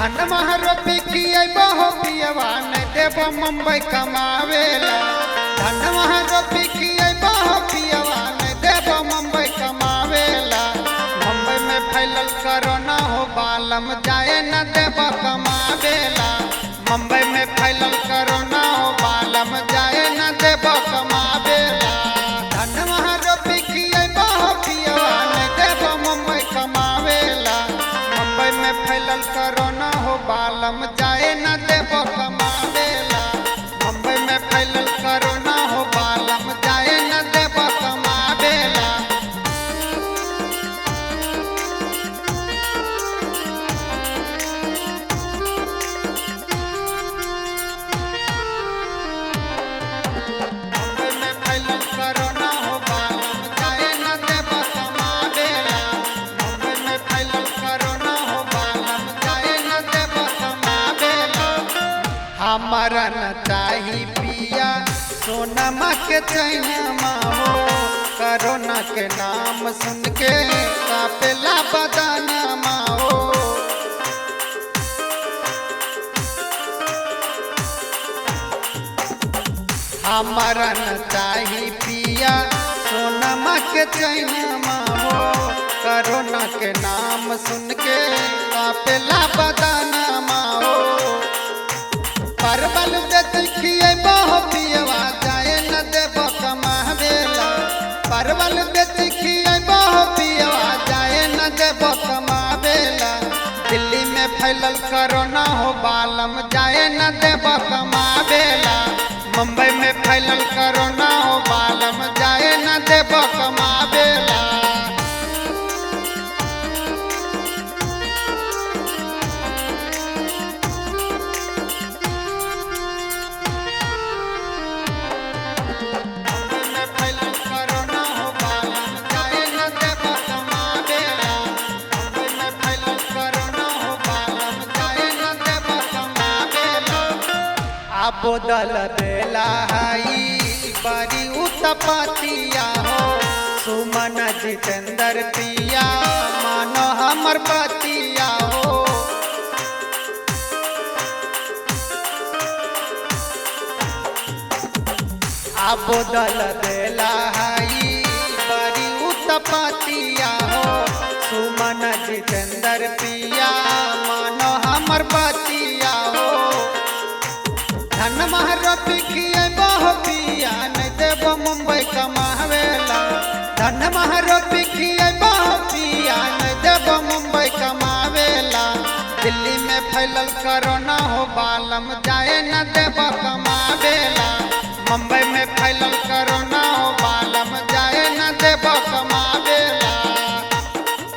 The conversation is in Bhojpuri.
धन महरोपी किए बहु पियवा नहीं देव मुंबई कमावेला। धन महरोपी किए बहु पियवा नहीं देव मुंबई कमावेला। मुंबई में फैलल कोरोना हो बालम जाए न देव कमावेला। मुंबई में फैलल कोरोना हो बालम जाए न देव कमावेला। धन महरोपी किए बहु पियवा नहीं देव मुंबई कमावेला। मुंबई में फैलल कोरोना हो बालम जाए न देव कमावेला। मुंबई में फैलल कोरोना हो बालम जाए न देव कमावेला। मुंबई में फैलल कोरोना हो बालम जाए न देव कमावेला। मुंबई में फैलल कोरोना हो बालम जाए न देव कमावेला। हमारा न चाही पिया सोनमा के चैनमा हो। कोरोना के नाम सुन के कापेला बदनमा हो। हमारा न चाही पिया सोनमा के चैनमा हो। कोरोना के नाम सुन के कापेला बदनमा हो। परवल बेचिए बहु पियवा जाए न देव कमावेला। परवल बेचिए बहु पियवा जाए न देव कमावेला। दिल्ली में फैलल कोरोना हो बालम जाए न देव कमावेला। मुंबई में फैलल कोरोना हो बालम जाए न देव कमावेला। मुंबई में फैलल कोरोना हो बालम जाए न देव कमावेला। मुंबई में फैलल कोरोना हो बालम जाए न देव कमावेला। आबो दल देला हाई बड़ी उत्पतिया हो। सुमन जितेंद्र पिया मानो हमर बतिया हो। आबो दल देला हाई बड़ी उत्पतिया हो। सुमन जितेंद्र पिया मानो हमर बतिया हो। धन महरोपी किए बहु पिया नहीं देव मुंबई कमावेला। धन महरोपी किए बहु पिया नहीं देव मुंबई कमावेला। दिल्ली में फैलल कोरोना हो बालम जाए न देव